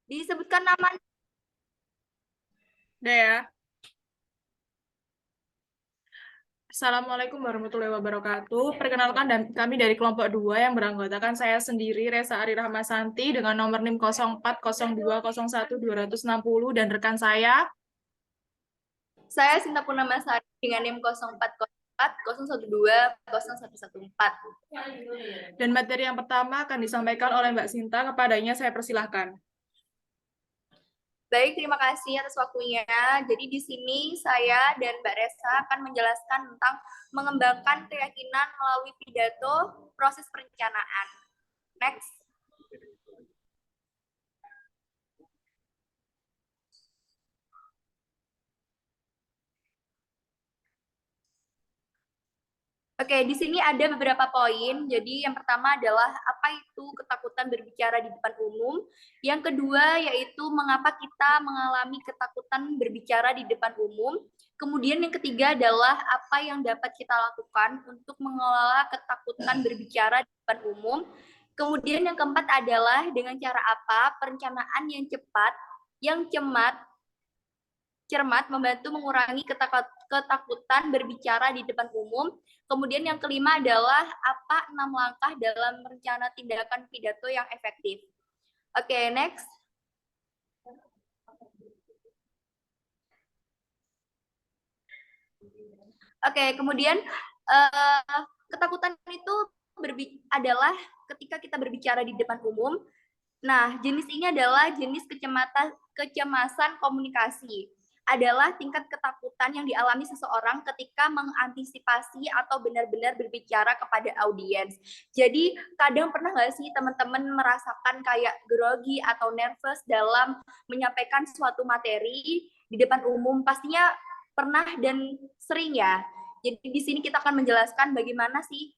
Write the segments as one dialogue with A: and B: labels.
A: Disebutkan nama.
B: Udah ya. Assalamualaikum warahmatullahi wabarakatuh. Perkenalkan kami dari kelompok 2 yang beranggotakan saya sendiri, Resa Ari Rahmasanti, dengan nomor NIM 040201 260 dan rekan
A: Saya Sinta Purnamasari dengan NIM 0404 012 0114.
B: Dan materi yang pertama akan disampaikan oleh Mbak Sinta, kepadanya saya persilahkan.
A: Baik, terima kasih atas waktunya. Jadi di sini saya dan Mbak Resa akan menjelaskan tentang mengembangkan keyakinan melalui pidato proses perencanaan. Next. Oke, di sini ada beberapa poin. Jadi yang pertama adalah apa itu ketakutan berbicara di depan umum. Yang kedua yaitu mengapa kita mengalami ketakutan berbicara di depan umum. Kemudian yang ketiga adalah apa yang dapat kita lakukan untuk mengelola ketakutan berbicara di depan umum. Kemudian yang keempat adalah dengan cara apa perencanaan yang cepat, yang cermat membantu mengurangi ketakutan berbicara di depan umum. Kemudian yang kelima adalah apa 6 langkah dalam rencana tindakan pidato yang efektif. Oke, next. Oke, kemudian ketakutan itu adalah ketika kita berbicara di depan umum. Nah, jenis ini adalah jenis kecemasan komunikasi. Adalah tingkat ketakutan yang dialami seseorang ketika mengantisipasi atau benar-benar berbicara kepada audiens. Jadi, kadang pernah nggak sih teman-teman merasakan kayak grogi atau nervous dalam menyampaikan suatu materi di depan umum? Pastinya pernah dan sering ya. Jadi di sini kita akan menjelaskan bagaimana sih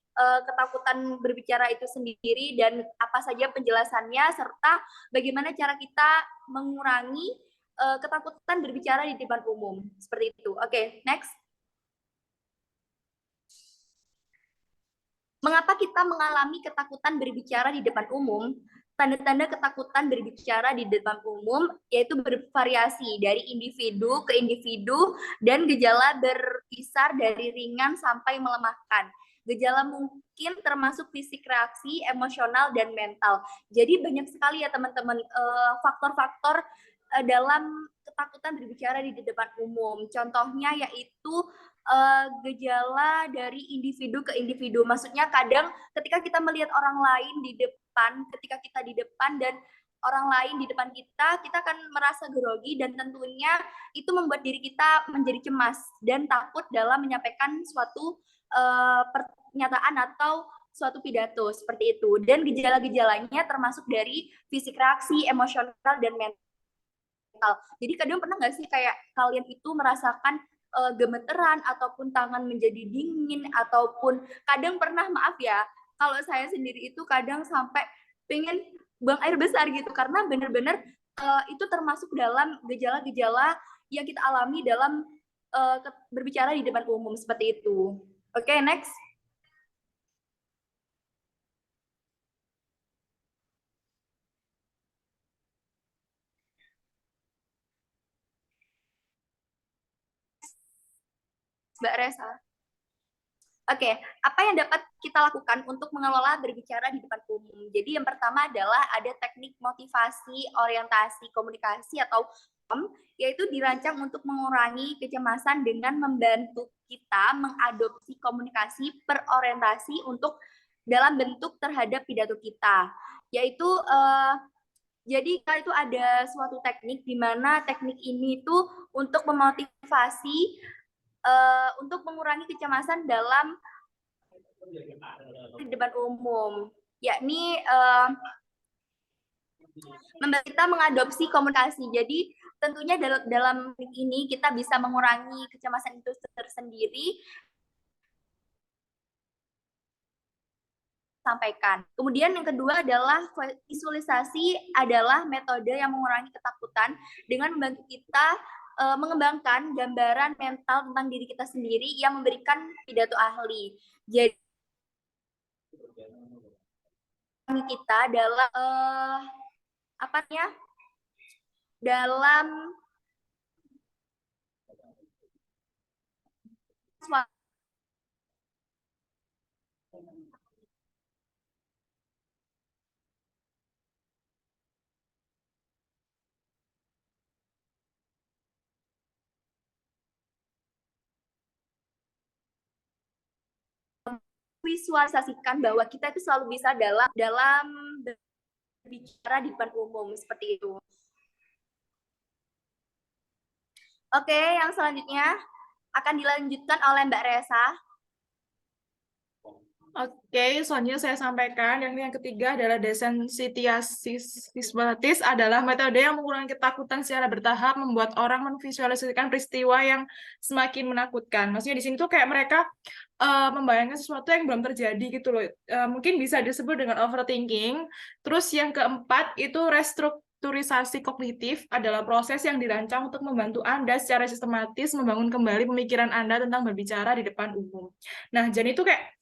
A: ketakutan berbicara itu sendiri dan apa saja penjelasannya serta bagaimana cara kita mengurangi ketakutan berbicara di depan umum. Seperti itu. Oke, next. Mengapa kita mengalami ketakutan berbicara di depan umum? Tanda-tanda ketakutan berbicara di depan umum yaitu bervariasi dari individu ke individu dan gejala berkisar dari ringan sampai melemahkan. Gejala mungkin termasuk fisik, reaksi, emosional, dan mental. Jadi banyak sekali ya teman-teman faktor-faktor dalam ketakutan berbicara di depan umum. Contohnya yaitu gejala dari individu ke individu. Maksudnya kadang ketika kita melihat orang lain di depan, ketika kita di depan dan orang lain di depan kita, kita akan merasa grogi dan tentunya itu membuat diri kita menjadi cemas dan takut dalam menyampaikan suatu pernyataan atau suatu pidato seperti itu. Dan gejala-gejalanya termasuk dari fisik, reaksi, emosional, dan mental. Jadi kadang pernah nggak sih kayak kalian itu merasakan gemeteran ataupun tangan menjadi dingin ataupun kadang pernah maaf ya kalau saya sendiri itu kadang sampai pengen buang air besar gitu karena benar-benar itu termasuk dalam gejala-gejala yang kita alami dalam berbicara di depan umum seperti itu. Oke, next. Mbak Resa. Oke, apa yang dapat kita lakukan untuk mengelola berbicara di depan umum? Jadi yang pertama adalah ada teknik motivasi, orientasi, komunikasi atau yaitu dirancang untuk mengurangi kecemasan dengan membantu kita mengadopsi komunikasi berorientasi untuk dalam bentuk terhadap pidato kita. Yaitu jadi itu ada suatu teknik di mana teknik ini itu untuk memotivasi untuk mengurangi kecemasan dalam di depan umum, yakni kita mengadopsi komunikasi. Jadi tentunya dalam ini kita bisa mengurangi kecemasan itu tersendiri sampaikan. Kemudian yang kedua adalah visualisasi adalah metode yang mengurangi ketakutan dengan membantu kita mengembangkan gambaran mental tentang diri kita sendiri yang memberikan pidato ahli. Jadi kita adalah apa ya? dalam visualisasikan bahwa kita itu selalu bisa dalam berbicara di depan umum seperti itu. Oke, yang selanjutnya akan dilanjutkan oleh Mbak Resa.
B: Oke, selanjutnya saya sampaikan yang ketiga adalah desensitization adalah metode yang mengurangi ketakutan secara bertahap membuat orang memvisualisasikan peristiwa yang semakin menakutkan. Maksudnya di sini tuh kayak mereka membayangkan sesuatu yang belum terjadi gitu loh. Mungkin bisa disebut dengan overthinking. Terus yang keempat itu restrukturisasi kognitif adalah proses yang dirancang untuk membantu Anda secara sistematis membangun kembali pemikiran Anda tentang berbicara di depan umum. Nah, jadi itu kayak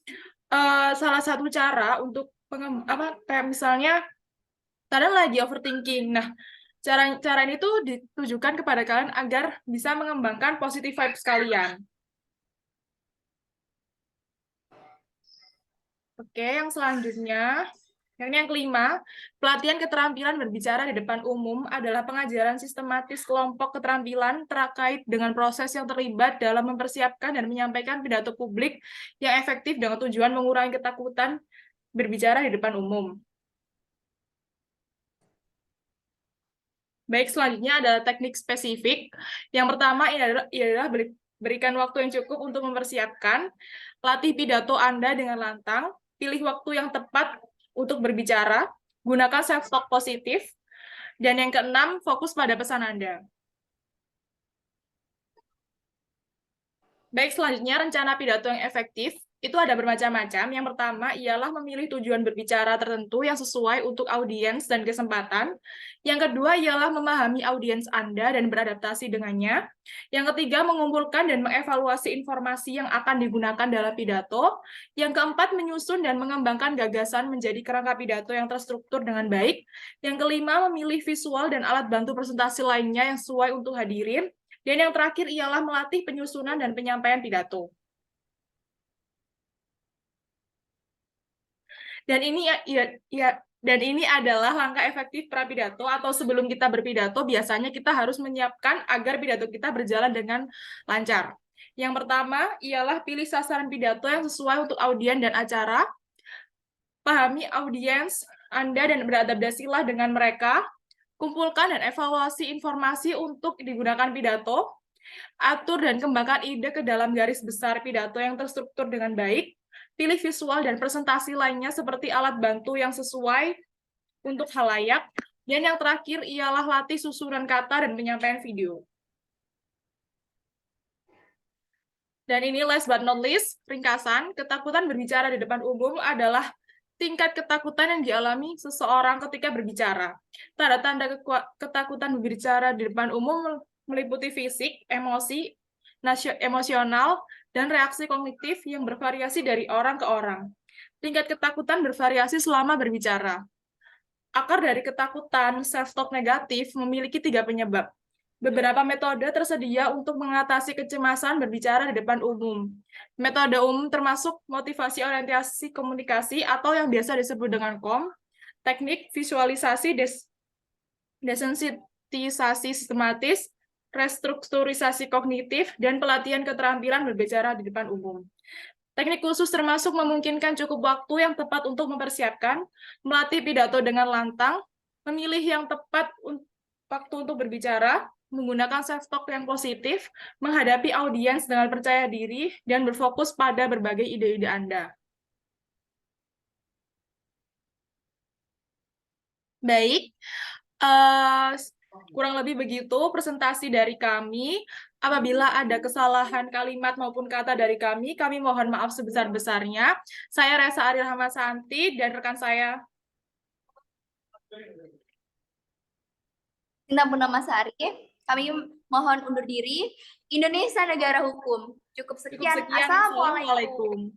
B: salah satu cara untuk kayak misalnya kalian lagi overthinking. Nah, cara ini tuh ditujukan kepada kalian agar bisa mengembangkan positive vibes kalian. Oke, yang selanjutnya, yang kelima, pelatihan keterampilan berbicara di depan umum adalah pengajaran sistematis kelompok keterampilan terkait dengan proses yang terlibat dalam mempersiapkan dan menyampaikan pidato publik yang efektif dengan tujuan mengurangi ketakutan berbicara di depan umum. Baik, selanjutnya adalah teknik spesifik. Yang pertama ialah berikan waktu yang cukup untuk mempersiapkan, latih pidato Anda dengan lantang, pilih waktu yang tepat untuk berbicara, gunakan self-talk positif, dan yang keenam, fokus pada pesan Anda. Baik, selanjutnya rencana pidato yang efektif itu ada bermacam-macam. Yang pertama ialah memilih tujuan berbicara tertentu yang sesuai untuk audiens dan kesempatan. Yang kedua ialah memahami audiens Anda dan beradaptasi dengannya. Yang ketiga, mengumpulkan dan mengevaluasi informasi yang akan digunakan dalam pidato. Yang keempat, menyusun dan mengembangkan gagasan menjadi kerangka pidato yang terstruktur dengan baik. Yang kelima, memilih visual dan alat bantu presentasi lainnya yang sesuai untuk hadirin. Dan yang terakhir ialah melatih penyusunan dan penyampaian pidato. Dan ini adalah langkah efektif prapidato atau sebelum kita berpidato biasanya kita harus menyiapkan agar pidato kita berjalan dengan lancar. Yang pertama ialah pilih sasaran pidato yang sesuai untuk audiens dan acara. Pahami audiens Anda dan beradaptasilah dengan mereka. Kumpulkan dan evaluasi informasi untuk digunakan pidato. Atur dan kembangkan ide ke dalam garis besar pidato yang terstruktur dengan baik. Pilih visual dan presentasi lainnya seperti alat bantu yang sesuai untuk khalayak. Dan yang terakhir ialah latih susunan kata dan penyampaian video. Dan ini last but not least, ringkasan, ketakutan berbicara di depan umum adalah tingkat ketakutan yang dialami seseorang ketika berbicara. Tanda-tanda ketakutan berbicara di depan umum meliputi fisik, emosi, emosional, dan reaksi kognitif yang bervariasi dari orang ke orang. Tingkat ketakutan bervariasi selama berbicara. Akar dari ketakutan, self-talk negatif, memiliki 3 penyebab. Beberapa metode tersedia untuk mengatasi kecemasan berbicara di depan umum. Metode umum termasuk motivasi orientasi komunikasi atau yang biasa disebut dengan KOM, teknik visualisasi desensitisasi sistematis, restrukturisasi kognitif, dan pelatihan keterampilan berbicara di depan umum. Teknik khusus termasuk memungkinkan cukup waktu yang tepat untuk mempersiapkan, melatih pidato dengan lantang, memilih yang tepat waktu untuk berbicara, menggunakan self-talk yang positif, menghadapi audiens dengan percaya diri, dan berfokus pada berbagai ide-ide Anda. Baik, kurang lebih begitu presentasi dari kami. Apabila ada kesalahan kalimat maupun kata dari kami mohon maaf sebesar-besarnya. Saya Resa Ari Rahmasanti dan rekan saya
A: Sinta Purnama Sari. Kami mohon undur diri. Indonesia negara hukum. Cukup sekian. Assalamualaikum.